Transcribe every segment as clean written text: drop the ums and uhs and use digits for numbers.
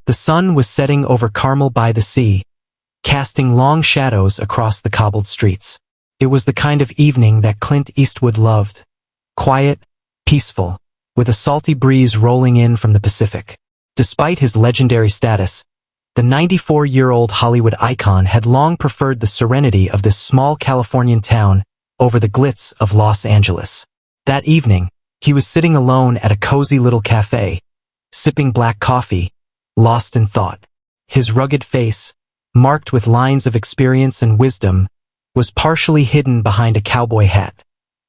The sun was setting over Carmel by the sea, casting long shadows across the cobbled streets. It was the kind of evening that Clint Eastwood loved. Quiet, peaceful, with a salty breeze rolling in from the Pacific. Despite his legendary status, the 94-year-old Hollywood icon had long preferred the serenity of this small Californian town over the glitz of Los Angeles. That evening, he was sitting alone at a cozy little cafe, sipping black coffee, lost in thought. His rugged face, marked with lines of experience and wisdom, was partially hidden behind a cowboy hat,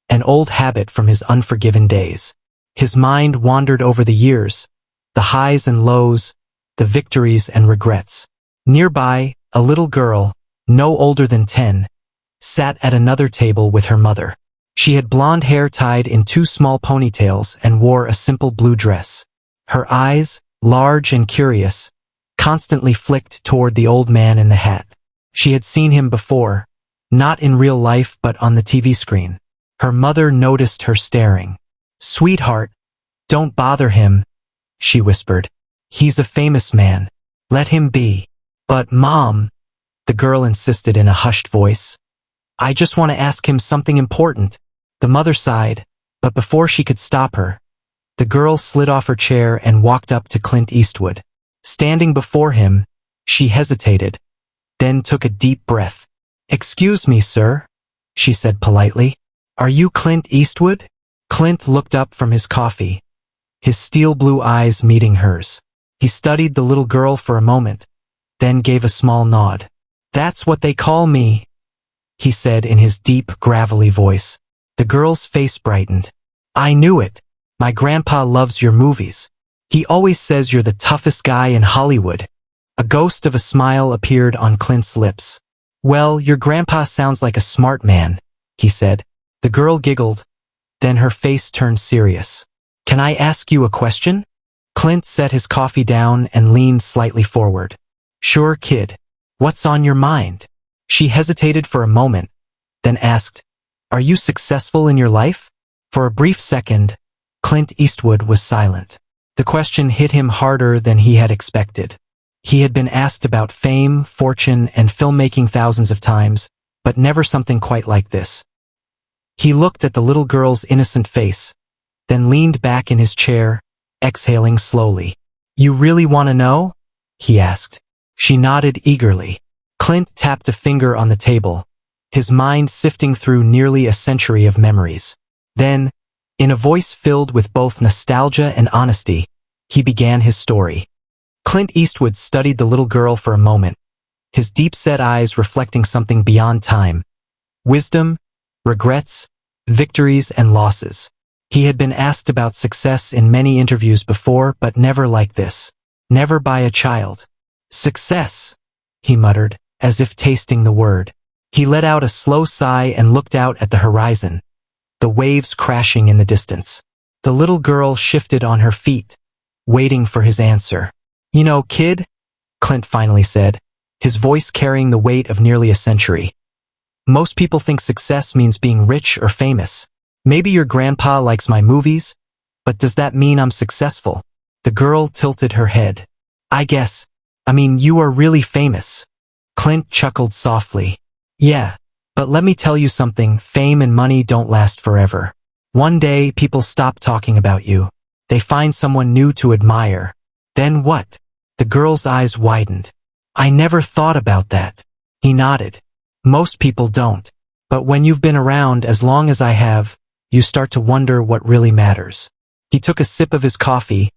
an old habit from his unforgiven days. His mind wandered over the years, the highs and lows, the victories and regrets. Nearby, a little girl, no older than 10, sat at another table with her mother. She had blonde hair tied in 2 small ponytails and wore a simple blue dress. Her eyes, large and curious, constantly flicked toward the old man in the hat. She had seen him before, not in real life but on the TV screen. Her mother noticed her staring. "Sweetheart, don't bother him," she whispered. "He's a famous man. Let him be." "But Mom," the girl insisted in a hushed voice, "I just want to ask him something important." The mother sighed, but before she could stop her, the girl slid off her chair and walked up to Clint Eastwood. Standing before him, she hesitated, then took a deep breath. "Excuse me, sir," she said politely. "Are you Clint Eastwood?" Clint looked up from his coffee, his steel blue eyes meeting hers. He studied the little girl for a moment, then gave a small nod. "That's what they call me," he said in his deep, gravelly voice. The girl's face brightened. "I knew it. My grandpa loves your movies. He always says you're the toughest guy in Hollywood." A ghost of a smile appeared on Clint's lips. "Well, your grandpa sounds like a smart man," he said. The girl giggled, then her face turned serious. "Can I ask you a question?" Clint set his coffee down and leaned slightly forward. "Sure, kid. What's on your mind?" She hesitated for a moment, then asked, "Are you successful in your life?" For a brief second, Clint Eastwood was silent. The question hit him harder than he had expected. He had been asked about fame, fortune, and filmmaking thousands of times, but never something quite like this. He looked at the little girl's innocent face, then leaned back in his chair, exhaling slowly. "You really want to know?" he asked. She nodded eagerly. Clint tapped a finger on the table, his mind sifting through nearly a century of memories. Then, in a voice filled with both nostalgia and honesty, he began his story. Clint Eastwood studied the little girl for a moment, his deep-set eyes reflecting something beyond time. Wisdom, regrets, victories, and losses. He had been asked about success in many interviews before, but never like this. Never by a child. "Success," he muttered, as if tasting the word. He let out a slow sigh and looked out at the horizon, the waves crashing in the distance. The little girl shifted on her feet, waiting for his answer. "You know, kid," Clint finally said, his voice carrying the weight of nearly a century. "Most people think success means being rich or famous. Maybe your grandpa likes my movies, but does that mean I'm successful?" The girl tilted her head. I mean, you are really famous." Clint chuckled softly. "Yeah, but let me tell you something, fame and money don't last forever. One day, people stop talking about you. They find someone new to admire. Then what?" The girl's eyes widened. "I never thought about that." He nodded. "Most people don't. But when you've been around as long as I have, you start to wonder what really matters." He took a sip of his coffee,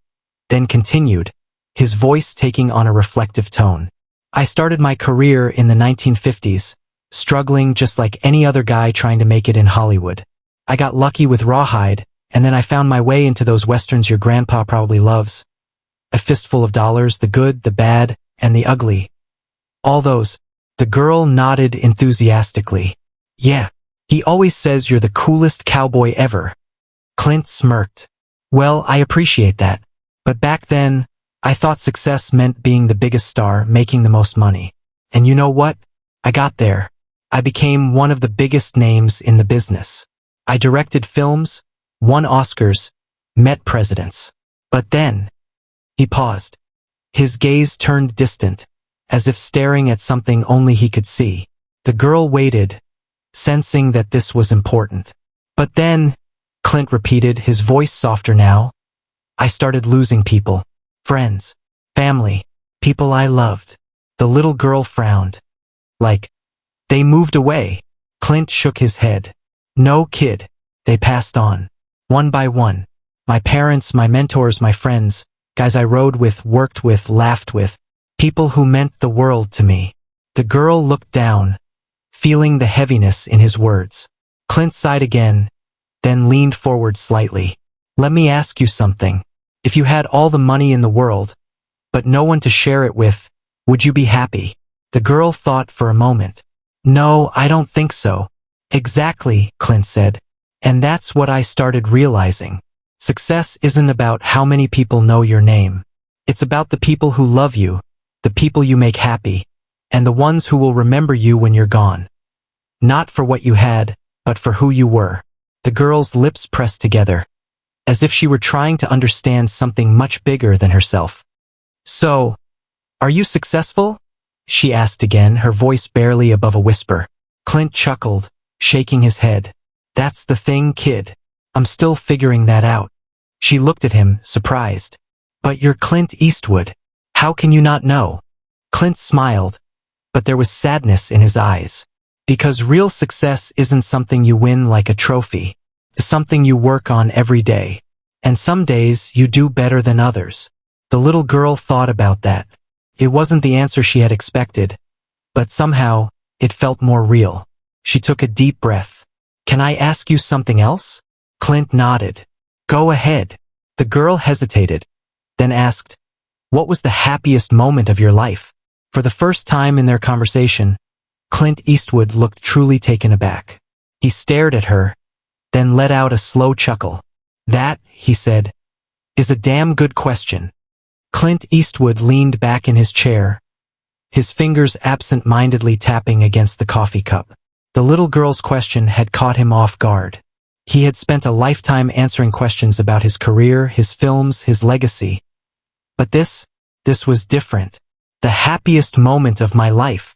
then continued, his voice taking on a reflective tone. "I started my career in the 1950s, struggling just like any other guy trying to make it in Hollywood. I got lucky with Rawhide, and then I found my way into those westerns your grandpa probably loves. A Fistful of Dollars, the good, the bad, and the ugly. All those." The girl nodded enthusiastically. "Yeah, he always says you're the coolest cowboy ever." Clint smirked. "Well, I appreciate that. But back then, I thought success meant being the biggest star, making the most money. And you know what? I got there. I became one of the biggest names in the business. I directed films, won Oscars, met presidents. But then..." He paused, His gaze turned distant, as if staring at something only he could see. The girl waited, sensing that this was important. But then, Clint repeated, his voice softer now, I started losing people. Friends. Family. People I loved. The little girl frowned. Like, they moved away. Clint shook his head. No, kid. They passed on. One by one. My parents, my mentors, my friends, guys I rode with, worked with, laughed with, people who meant the world to me. The girl looked down, feeling the heaviness in his words. Clint sighed again, then leaned forward slightly. Let me ask you something. If you had all the money in the world, but no one to share it with, would you be happy? The girl thought for a moment. No, I don't think so. Exactly, Clint said. And that's what I started realizing. Success isn't about how many people know your name. It's about the people who love you, the people you make happy, and the ones who will remember you when you're gone. Not for what you had, but for who you were. The girl's lips pressed together, as if she were trying to understand something much bigger than herself. So, are you successful? She asked again, her voice barely above a whisper. Clint chuckled, shaking his head. That's the thing, kid. I'm still figuring that out. She looked at him, surprised. But you're Clint Eastwood. How can you not know? Clint smiled, but there was sadness in his eyes. Because real success isn't something you win like a trophy. It's something you work on every day. And some days you do better than others. The little girl thought about that. It wasn't the answer she had expected, but somehow it felt more real. She took a deep breath. Can I ask you something else? Clint nodded. Go ahead. The girl hesitated, then asked, what was the happiest moment of your life? For the first time in their conversation, Clint Eastwood looked truly taken aback. He stared at her, then let out a slow chuckle. That, he said, is a damn good question. Clint Eastwood leaned back in his chair, his fingers absent-mindedly tapping against the coffee cup. The little girl's question had caught him off guard. He had spent a lifetime answering questions about his career, his films, his legacy. But this was different. The happiest moment of my life,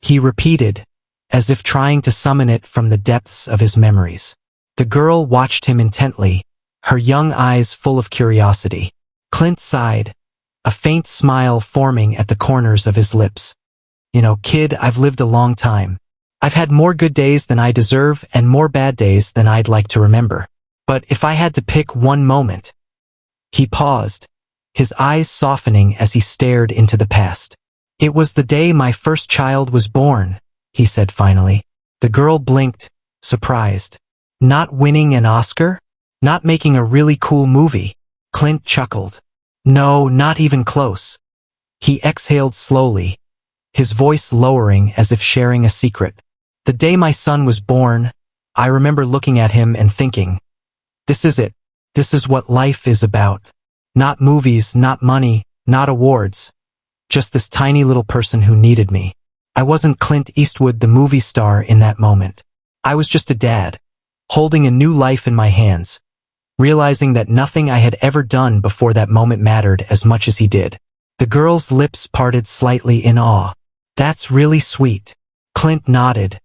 he repeated, as if trying to summon it from the depths of his memories. The girl watched him intently, her young eyes full of curiosity. Clint sighed, a faint smile forming at the corners of his lips. You know, kid, I've lived a long time. I've had more good days than I deserve and more bad days than I'd like to remember. But if I had to pick one moment... He paused, his eyes softening as he stared into the past. It was the day my first child was born, he said finally. The girl blinked, surprised. Not winning an Oscar? Not making a really cool movie? Clint chuckled. No, not even close. He exhaled slowly, his voice lowering as if sharing a secret. The day my son was born, I remember looking at him and thinking, this is it. This is what life is about. Not movies, not money, not awards. Just this tiny little person who needed me. I wasn't Clint Eastwood, the movie star, in that moment. I was just a dad, holding a new life in my hands, realizing that nothing I had ever done before that moment mattered as much as he did. The girl's lips parted slightly in awe. That's really sweet. Clint nodded,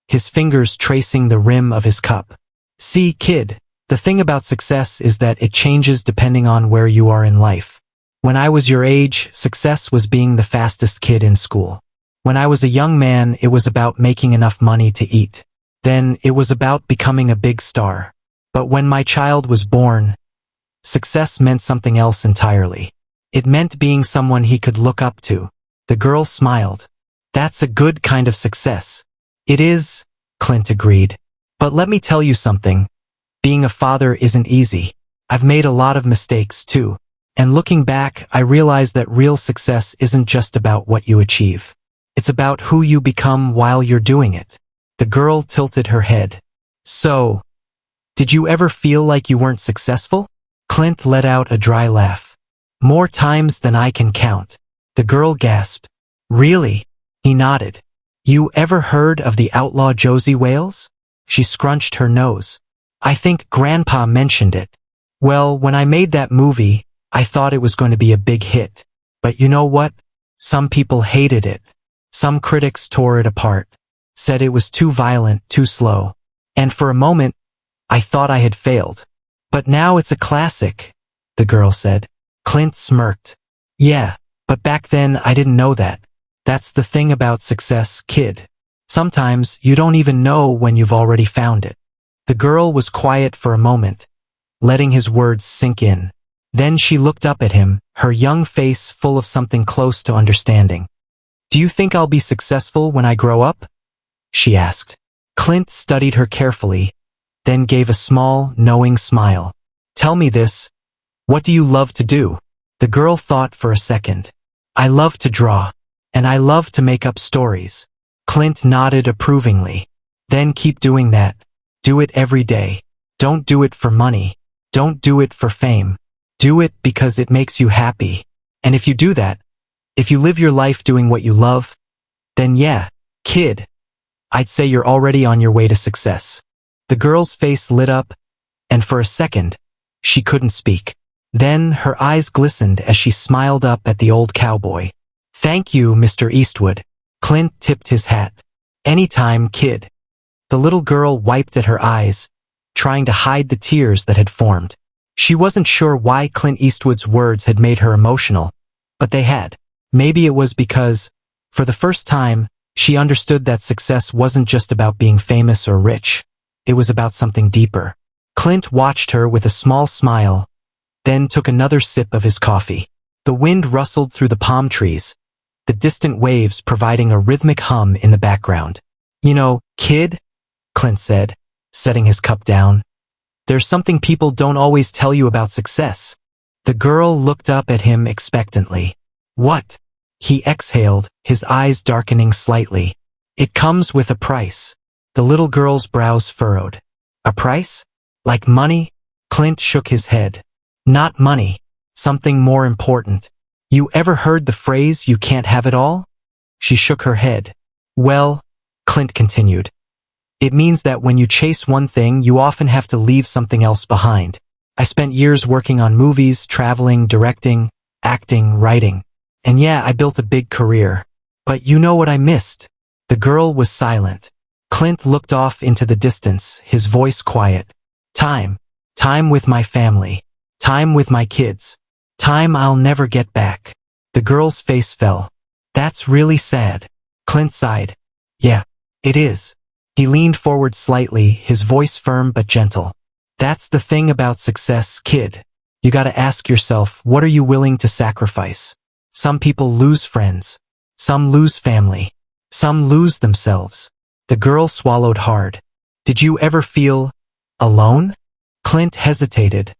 his fingers tracing the rim of his cup. See, kid, the thing about success is that it changes depending on where you are in life. When I was your age, success was being the fastest kid in school. When I was a young man, it was about making enough money to eat. Then it was about becoming a big star. But when my child was born, success meant something else entirely. It meant being someone he could look up to. The girl smiled. That's a good kind of success. It is, Clint agreed. But let me tell you something. Being a father isn't easy. I've made a lot of mistakes too. And looking back, I realized that real success isn't just about what you achieve. It's about who you become while you're doing it. The girl tilted her head. So, did you ever feel like you weren't successful? Clint let out a dry laugh. More times than I can count. The girl gasped. Really? He nodded. You ever heard of the outlaw Josie Wales? She scrunched her nose. I think Grandpa mentioned it. Well, when I made that movie, I thought it was going to be a big hit. But you know what? Some people hated it. Some critics tore it apart, said it was too violent, too slow. And for a moment, I thought I had failed. But now it's a classic, the girl said. Clint smirked. Yeah, but back then I didn't know that. That's the thing about success, kid. Sometimes you don't even know when you've already found it. The girl was quiet for a moment, letting his words sink in. Then she looked up at him, her young face full of something close to understanding. Do you think I'll be successful when I grow up? She asked. Clint studied her carefully, then gave a small, knowing smile. Tell me this. What do you love to do? The girl thought for a second. I love to draw. And I love to make up stories. Clint nodded approvingly. Then keep doing that. Do it every day. Don't do it for money. Don't do it for fame. Do it because it makes you happy. And if you do that, if you live your life doing what you love, then yeah, kid, I'd say you're already on your way to success. The girl's face lit up, and for a second, she couldn't speak. Then her eyes glistened as she smiled up at the old cowboy. Thank you, Mr. Eastwood. Clint tipped his hat. Anytime, kid. The little girl wiped at her eyes, trying to hide the tears that had formed. She wasn't sure why Clint Eastwood's words had made her emotional, but they had. Maybe it was because, for the first time, she understood that success wasn't just about being famous or rich. It was about something deeper. Clint watched her with a small smile, then took another sip of his coffee. The wind rustled through the palm trees, the distant waves providing a rhythmic hum in the background. You know, kid, Clint said, setting his cup down. There's something people don't always tell you about success. The girl looked up at him expectantly. What? He exhaled, his eyes darkening slightly. It comes with a price. The little girl's brows furrowed. A price? Like money? Clint shook his head. Not money. Something more important. You ever heard the phrase, you can't have it all? She shook her head. Well, Clint continued, it means that when you chase one thing, you often have to leave something else behind. I spent years working on movies, traveling, directing, acting, writing. And yeah, I built a big career. But you know what I missed? The girl was silent. Clint looked off into the distance, his voice quiet. Time. Time with my family. Time with my kids. Time I'll never get back. The girl's face fell. That's really sad. Clint sighed. Yeah, it is. He leaned forward slightly, his voice firm but gentle. That's the thing about success, kid. You gotta ask yourself, what are you willing to sacrifice? Some people lose friends. Some lose family. Some lose themselves. The girl swallowed hard. Did you ever feel alone? Clint hesitated,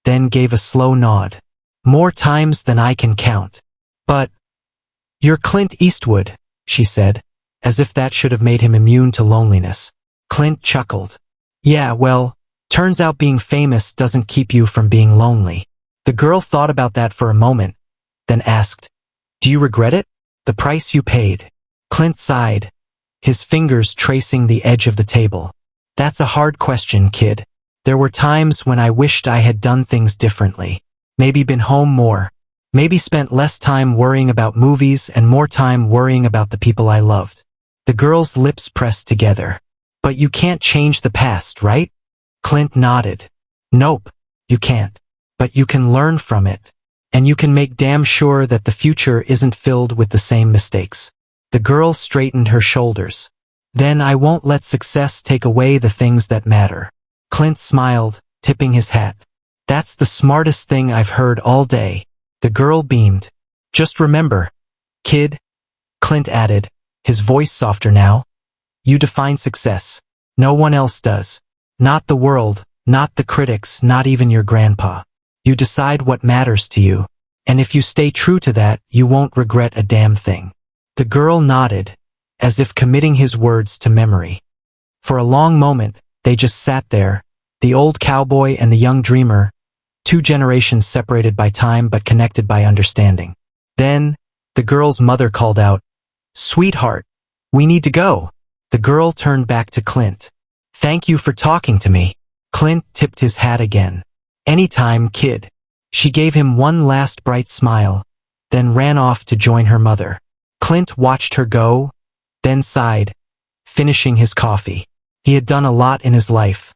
then gave a slow nod. More times than I can count. But you're Clint Eastwood, she said, as if that should have made him immune to loneliness. Clint chuckled. Yeah, well, turns out being famous doesn't keep you from being lonely. The girl thought about that for a moment, then asked, do you regret it? The price you paid. Clint sighed, his fingers tracing the edge of the table. That's a hard question, kid. There were times when I wished I had done things differently. Maybe been home more. Maybe spent less time worrying about movies and more time worrying about the people I loved. The girl's lips pressed together. But you can't change the past, right? Clint nodded. Nope, you can't. But you can learn from it. And you can make damn sure that the future isn't filled with the same mistakes. The girl straightened her shoulders. Then I won't let success take away the things that matter. Clint smiled, tipping his hat. That's the smartest thing I've heard all day. The girl beamed. Just remember, kid, Clint added, his voice softer now. You define success. No one else does. Not the world, not the critics, not even your grandpa. You decide what matters to you. And if you stay true to that, you won't regret a damn thing. The girl nodded, as if committing his words to memory. For a long moment, they just sat there, the old cowboy and the young dreamer, 2 generations separated by time but connected by understanding. Then, the girl's mother called out, Sweetheart, we need to go. The girl turned back to Clint. Thank you for talking to me. Clint tipped his hat again. Anytime, kid. She gave him one last bright smile, then ran off to join her mother. Clint watched her go, then sighed, finishing his coffee. He had done a lot in his life.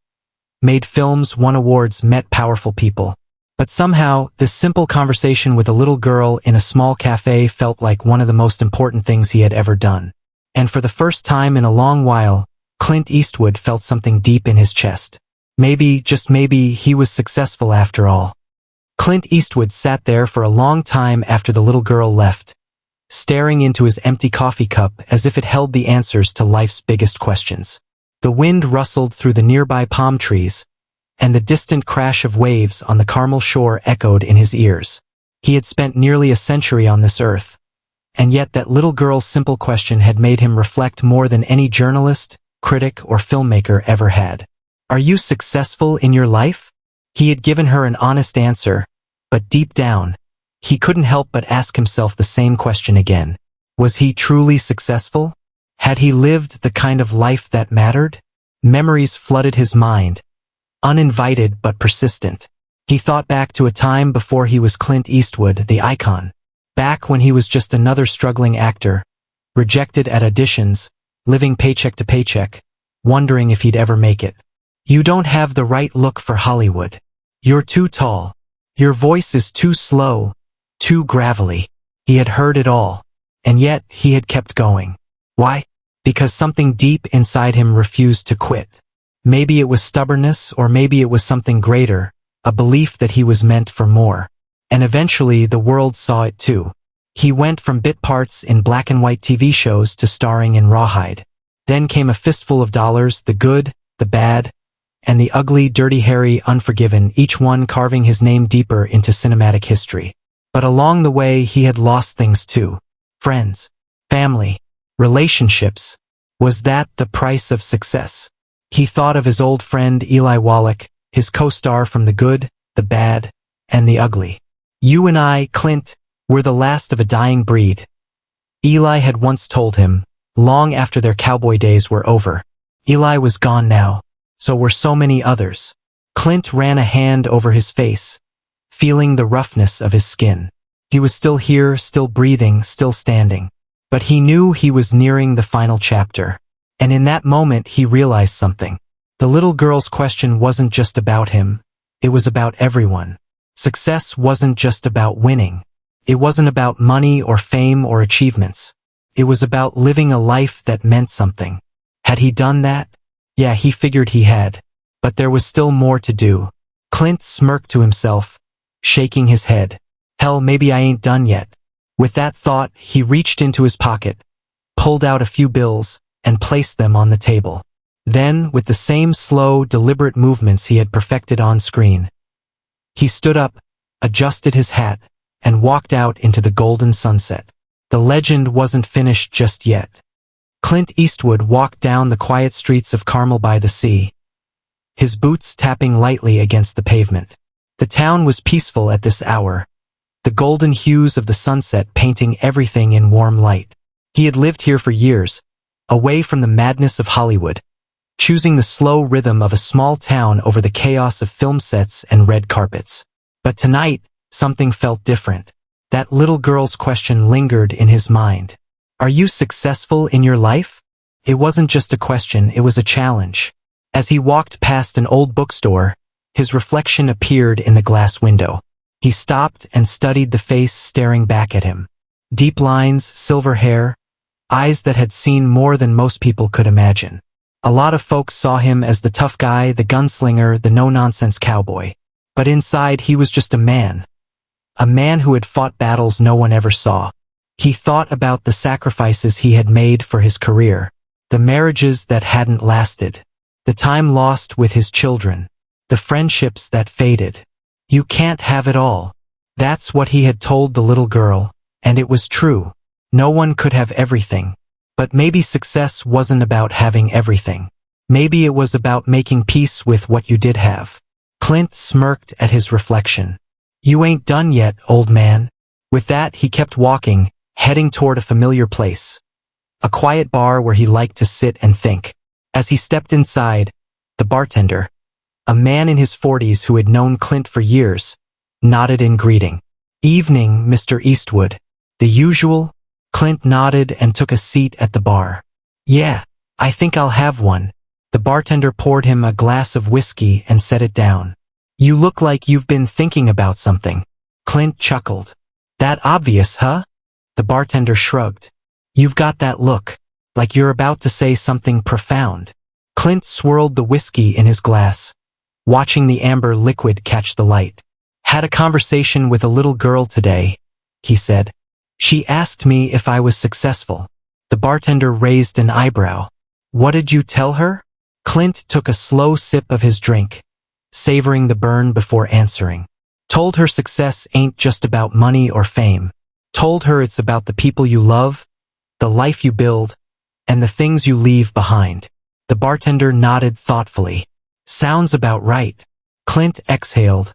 Made films, won awards, met powerful people. But somehow, this simple conversation with a little girl in a small cafe felt like one of the most important things he had ever done. And for the first time in a long while, Clint Eastwood felt something deep in his chest. Maybe, just maybe, he was successful after all. Clint Eastwood sat there for a long time after the little girl left, staring into his empty coffee cup as if it held the answers to life's biggest questions. The wind rustled through the nearby palm trees, and the distant crash of waves on the Carmel shore echoed in his ears. He had spent nearly a century on this earth, and yet that little girl's simple question had made him reflect more than any journalist, critic, or filmmaker ever had. Are you successful in your life? He had given her an honest answer, but deep down, he couldn't help but ask himself the same question again. Was he truly successful? Had he lived the kind of life that mattered? Memories flooded his mind, uninvited but persistent. He thought back to a time before he was Clint Eastwood, the icon. Back when he was just another struggling actor, rejected at auditions, living paycheck to paycheck, wondering if he'd ever make it. You don't have the right look for Hollywood. You're too tall. Your voice is too slow, too gravelly. He had heard it all, and yet he had kept going. Why? Because something deep inside him refused to quit. Maybe it was stubbornness, or maybe it was something greater, a belief that he was meant for more. And eventually the world saw it too. He went from bit parts in black and white TV shows to starring in Rawhide. Then came a fistful of dollars, the good, the bad, and the ugly, dirty, hairy, unforgiven, each one carving his name deeper into cinematic history. But along the way he had lost things too. Friends, family, relationships. Was that the price of success? He thought of his old friend Eli Wallach, his co-star from The Good, The Bad, and The Ugly. You and I, Clint, were the last of a dying breed. Eli had once told him, long after their cowboy days were over. Eli was gone now, so were so many others. Clint ran a hand over his face, feeling the roughness of his skin. He was still here, still breathing, still standing. But he knew he was nearing the final chapter. And in that moment he realized something. The little girl's question wasn't just about him. It was about everyone. Success wasn't just about winning. It wasn't about money or fame or achievements. It was about living a life that meant something. Had he done that? Yeah, he figured he had. But there was still more to do. Clint smirked to himself, shaking his head. Hell, maybe I ain't done yet. With that thought, he reached into his pocket, pulled out a few bills, and placed them on the table. Then, with the same slow, deliberate movements he had perfected on screen, he stood up, adjusted his hat, and walked out into the golden sunset. The legend wasn't finished just yet. Clint Eastwood walked down the quiet streets of Carmel by the sea, his boots tapping lightly against the pavement. The town was peaceful at this hour, the golden hues of the sunset painting everything in warm light. He had lived here for years, away from the madness of Hollywood, choosing the slow rhythm of a small town over the chaos of film sets and red carpets. But tonight, something felt different. That little girl's question lingered in his mind. Are you successful in your life? It wasn't just a question, it was a challenge. As he walked past an old bookstore, his reflection appeared in the glass window. He stopped and studied the face staring back at him. Deep lines, silver hair, eyes that had seen more than most people could imagine. A lot of folks saw him as the tough guy, the gunslinger, the no-nonsense cowboy. But inside he was just a man who had fought battles no one ever saw. He thought about the sacrifices he had made for his career, the marriages that hadn't lasted, the time lost with his children, the friendships that faded. You can't have it all. That's what he had told the little girl, and it was true. No one could have everything. But maybe success wasn't about having everything. Maybe it was about making peace with what you did have. Clint smirked at his reflection. You ain't done yet, old man. With that, he kept walking, heading toward a familiar place. A quiet bar where he liked to sit and think. As he stepped inside, the bartender, a man in his 40s who had known Clint for years, nodded in greeting. Evening, Mr. Eastwood. The usual? Clint nodded and took a seat at the bar. Yeah, I think I'll have one. The bartender poured him a glass of whiskey and set it down. You look like you've been thinking about something. Clint chuckled. That obvious, huh? The bartender shrugged. You've got that look, like you're about to say something profound. Clint swirled the whiskey in his glass, watching the amber liquid catch the light. Had a conversation with a little girl today, he said. She asked me if I was successful. The bartender raised an eyebrow. What did you tell her? Clint took a slow sip of his drink, savoring the burn before answering. Told her success ain't just about money or fame. Told her it's about the people you love, the life you build, and the things you leave behind. The bartender nodded thoughtfully. Sounds about right. Clint exhaled,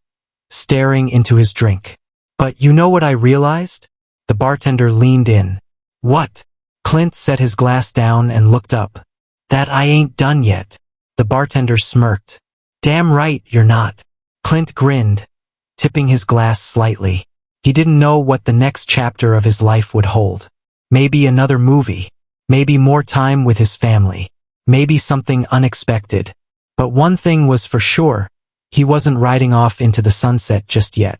staring into his drink. But you know what I realized? The bartender leaned in. What? Clint set his glass down and looked up. That I ain't done yet. The bartender smirked. Damn right you're not. Clint grinned, tipping his glass slightly. He didn't know what the next chapter of his life would hold. Maybe another movie. Maybe more time with his family. Maybe something unexpected. But one thing was for sure, he wasn't riding off into the sunset just yet.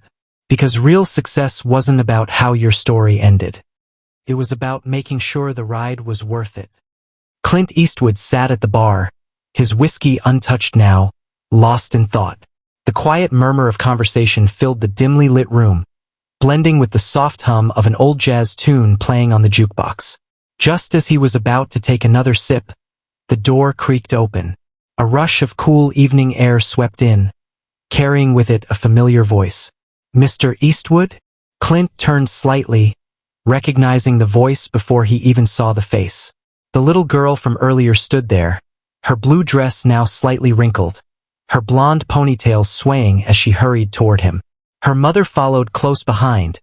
Because real success wasn't about how your story ended. It was about making sure the ride was worth it. Clint Eastwood sat at the bar, his whiskey untouched now, lost in thought. The quiet murmur of conversation filled the dimly lit room, blending with the soft hum of an old jazz tune playing on the jukebox. Just as he was about to take another sip, the door creaked open. A rush of cool evening air swept in, carrying with it a familiar voice. Mr. Eastwood? Clint turned slightly, recognizing the voice before he even saw the face. The little girl from earlier stood there, her blue dress now slightly wrinkled, her blonde ponytail swaying as she hurried toward him. Her mother followed close behind,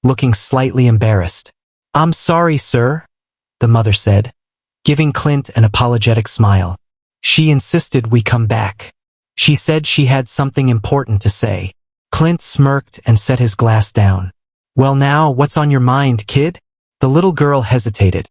looking slightly embarrassed. I'm sorry, sir, the mother said, giving Clint an apologetic smile. She insisted we come back. She said she had something important to say. Clint smirked and set his glass down. Well now, what's on your mind, kid? The little girl hesitated,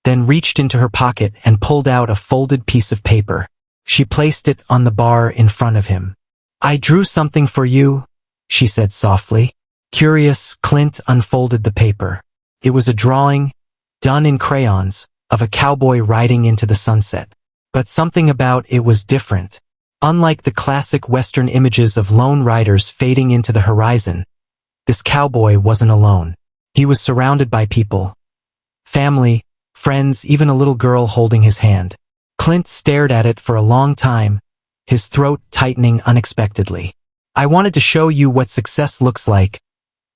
then reached into her pocket and pulled out a folded piece of paper. She placed it on the bar in front of him. I drew something for you, she said softly. Curious, Clint unfolded the paper. It was a drawing, done in crayons, of a cowboy riding into the sunset. But something about it was different. Unlike the classic Western images of lone riders fading into the horizon, this cowboy wasn't alone. He was surrounded by people. Family, friends, even a little girl holding his hand. Clint stared at it for a long time, his throat tightening unexpectedly. I wanted to show you what success looks like,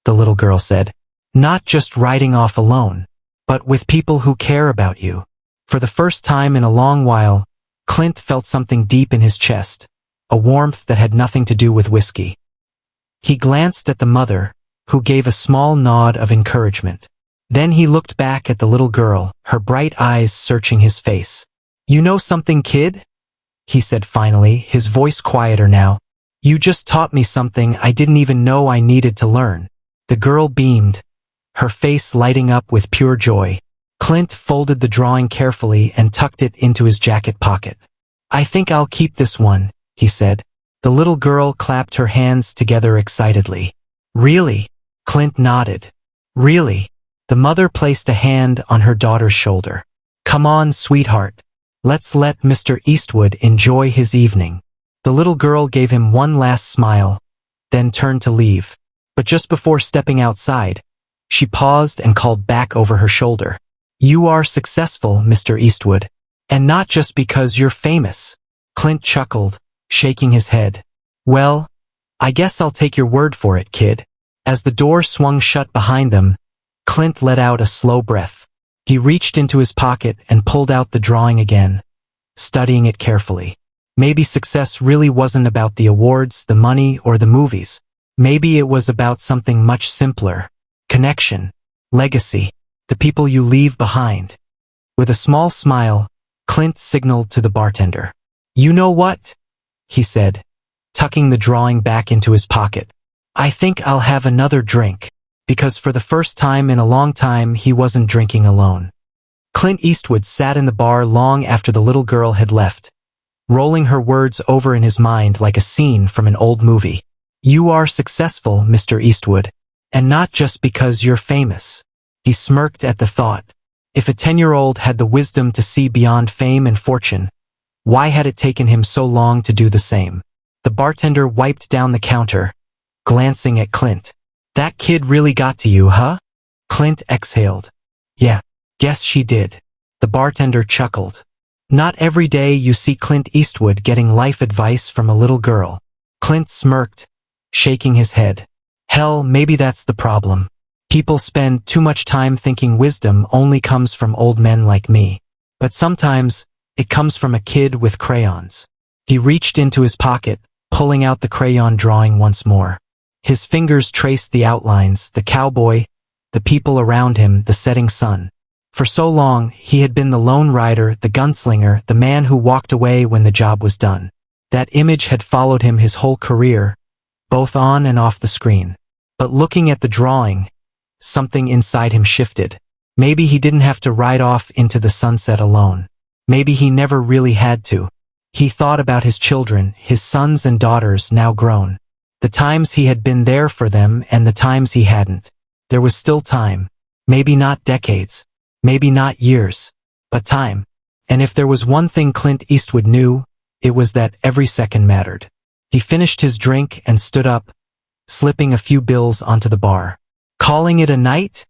the little girl said. Not just riding off alone, but with people who care about you. For the first time in a long while, Clint felt something deep in his chest, a warmth that had nothing to do with whiskey. He glanced at the mother, who gave a small nod of encouragement. Then he looked back at the little girl, her bright eyes searching his face. You know something, kid? He said finally, his voice quieter now. You just taught me something I didn't even know I needed to learn. The girl beamed, her face lighting up with pure joy. Clint folded the drawing carefully and tucked it into his jacket pocket. I think I'll keep this one, he said. The little girl clapped her hands together excitedly. Really? Clint nodded. Really? The mother placed a hand on her daughter's shoulder. Come on, sweetheart. Let's let Mr. Eastwood enjoy his evening. The little girl gave him one last smile, then turned to leave. But just before stepping outside, she paused and called back over her shoulder. You are successful, Mr. Eastwood. And not just because you're famous. Clint chuckled, shaking his head. Well, I guess I'll take your word for it, kid. As the door swung shut behind them, Clint let out a slow breath. He reached into his pocket and pulled out the drawing again, studying it carefully. Maybe success really wasn't about the awards, the money, or the movies. Maybe it was about something much simpler. Connection, legacy, the people you leave behind. With a small smile, Clint signaled to the bartender. You know what? He said, tucking the drawing back into his pocket. I think I'll have another drink. because for the first time in a long time he wasn't drinking alone. Clint Eastwood sat in the bar long after the little girl had left, rolling her words over in his mind like a scene from an old movie. "You are successful, Mr. Eastwood, and not just because you're famous." He smirked at the thought. If a 10-year-old had the wisdom to see beyond fame and fortune, why had it taken him so long to do the same? The bartender wiped down the counter, glancing at Clint. "That kid really got to you, huh?" Clint exhaled. "Yeah, guess she did." The bartender chuckled. "Not every day you see Clint Eastwood getting life advice from a little girl." Clint smirked, shaking his head. "Hell, maybe that's the problem. People spend too much time thinking wisdom only comes from old men like me. But sometimes, it comes from a kid with crayons." He reached into his pocket, pulling out the crayon drawing once more. His fingers traced the outlines, the cowboy, the people around him, the setting sun. For so long, he had been the lone rider, the gunslinger, the man who walked away when the job was done. That image had followed him his whole career, both on and off the screen. But looking at the drawing, something inside him shifted. Maybe he didn't have to ride off into the sunset alone. Maybe he never really had to. He thought about his children, his sons and daughters now grown. The times he had been there for them and the times he hadn't. There was still time. Maybe not decades. Maybe not years. But time. And if there was one thing Clint Eastwood knew, it was that every second mattered. He finished his drink and stood up, slipping a few bills onto the bar. "Calling it a night?"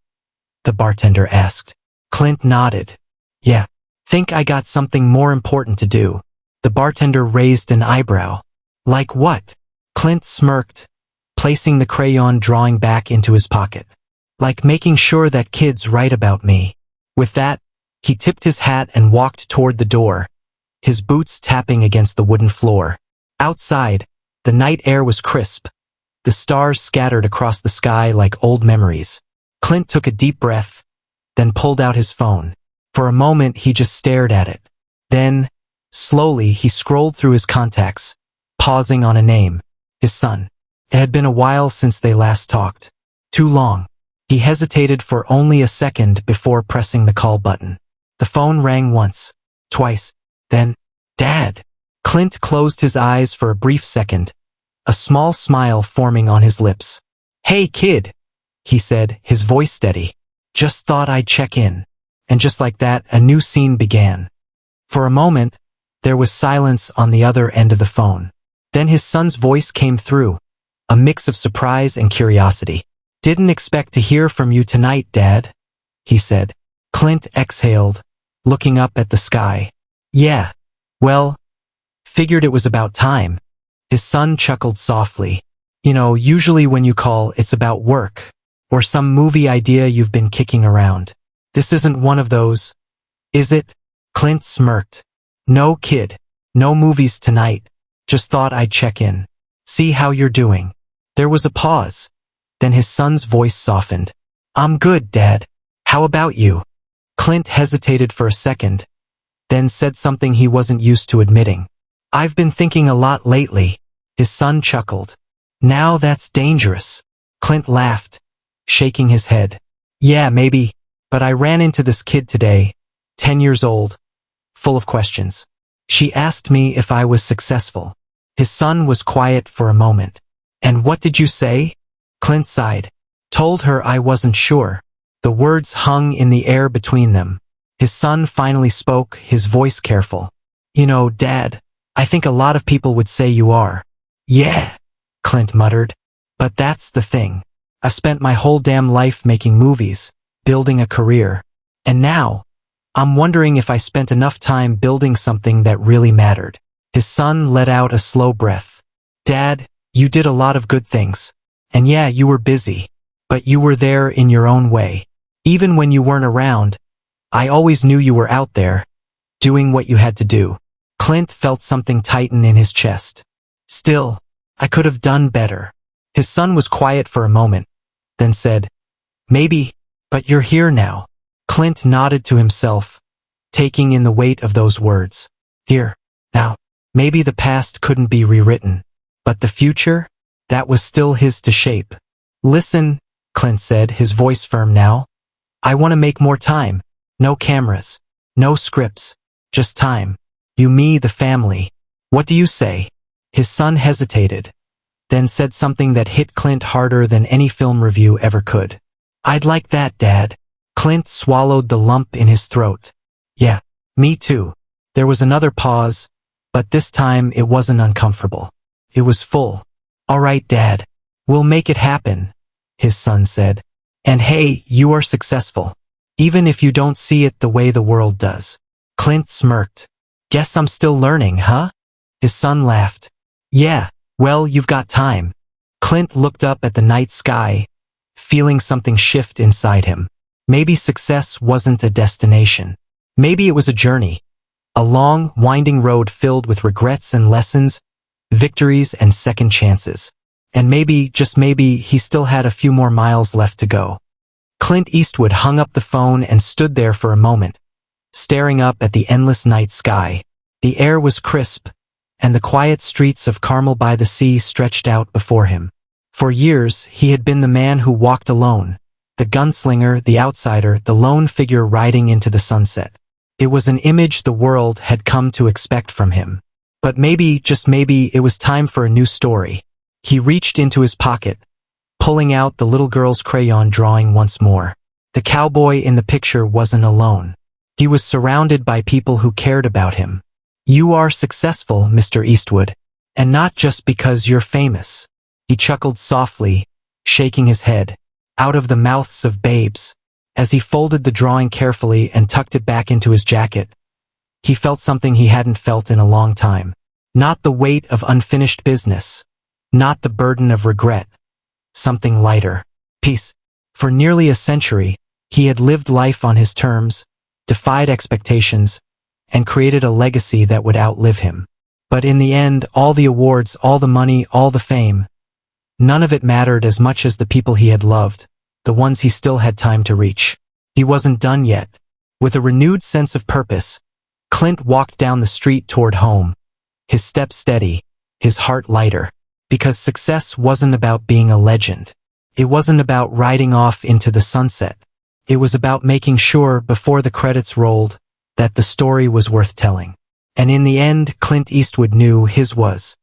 the bartender asked. Clint nodded. "Yeah. Think I got something more important to do." The bartender raised an eyebrow. "Like what?" Clint smirked, placing the crayon drawing back into his pocket. "Like making sure that kids write about me." With that, he tipped his hat and walked toward the door, his boots tapping against the wooden floor. Outside, the night air was crisp, the stars scattered across the sky like old memories. Clint took a deep breath, then pulled out his phone. For a moment he just stared at it. Then, slowly he scrolled through his contacts, pausing on a name. His son. It had been a while since they last talked. Too long. He hesitated for only a second before pressing the call button. The phone rang once, twice, then, "Dad." Clint closed his eyes for a brief second, a small smile forming on his lips. "Hey kid," he said, his voice steady. "Just thought I'd check in." And just like that, a new scene began. For a moment, there was silence on the other end of the phone. Then his son's voice came through, a mix of surprise and curiosity. "Didn't expect to hear from you tonight, Dad," he said. Clint exhaled, looking up at the sky. "Yeah, well, figured it was about time." His son chuckled softly. "You know, usually when you call, it's about work, or some movie idea you've been kicking around. This isn't one of those, is it?" Clint smirked. "No, kid. No movies tonight. Just thought I'd check in. See how you're doing." There was a pause. Then his son's voice softened. "I'm good, Dad. How about you?" Clint hesitated for a second, then said something he wasn't used to admitting. "I've been thinking a lot lately." His son chuckled. "Now that's dangerous." Clint laughed, shaking his head. "Yeah, maybe, but I ran into this kid today, 10 years old, full of questions. She asked me if I was successful." His son was quiet for a moment. "And what did you say?" Clint sighed. "Told her I wasn't sure." The words hung in the air between them. His son finally spoke, his voice careful. "You know, Dad, I think a lot of people would say you are." "Yeah," Clint muttered. "But that's the thing. I've spent my whole damn life making movies, building a career. And now, I'm wondering if I spent enough time building something that really mattered." His son let out a slow breath. "Dad, you did a lot of good things. And yeah, you were busy. But you were there in your own way. Even when you weren't around, I always knew you were out there, doing what you had to do." Clint felt something tighten in his chest. "Still, I could have done better." His son was quiet for a moment, then said, "Maybe, but you're here now." Clint nodded to himself, taking in the weight of those words. Here, now. Maybe the past couldn't be rewritten, but the future, that was still his to shape. "Listen," Clint said, his voice firm now. I want to make more time. No cameras. No scripts. Just time. You, me, the family. What do you say? His son hesitated, then said something that hit Clint harder than any film review ever could. I'd like that, Dad. Clint swallowed the lump in his throat. Yeah, me too. There was another pause, but this time it wasn't uncomfortable. It was full. All right, Dad. We'll make it happen, his son said. And hey, you are successful. Even if you don't see it the way the world does. Clint smirked. Guess I'm still learning, huh? His son laughed. Yeah, well, you've got time. Clint looked up at the night sky, feeling something shift inside him. Maybe success wasn't a destination. Maybe it was a journey. A long, winding road filled with regrets and lessons, victories and second chances. And maybe, just maybe, he still had a few more miles left to go. Clint Eastwood hung up the phone and stood there for a moment, staring up at the endless night sky. The air was crisp, and the quiet streets of Carmel by the Sea stretched out before him. For years, he had been the man who walked alone, the gunslinger, the outsider, the lone figure riding into the sunset. It was an image the world had come to expect from him. But maybe, just maybe, it was time for a new story. He reached into his pocket, pulling out the little girl's crayon drawing once more. The cowboy in the picture wasn't alone. He was surrounded by people who cared about him. You are successful, Mr. Eastwood, and not just because you're famous. He chuckled softly, shaking his head, out of the mouths of babes. As he folded the drawing carefully and tucked it back into his jacket, he felt something he hadn't felt in a long time. Not the weight of unfinished business, not the burden of regret. Something lighter. Peace. For nearly a century, he had lived life on his terms, defied expectations, and created a legacy that would outlive him. But in the end, all the awards, all the money, all the fame, none of it mattered as much as the people he had loved, the ones he still had time to reach. He wasn't done yet. With a renewed sense of purpose, Clint walked down the street toward home, his steps steady, his heart lighter. Because success wasn't about being a legend. It wasn't about riding off into the sunset. It was about making sure, before the credits rolled, that the story was worth telling. And in the end, Clint Eastwood knew his was.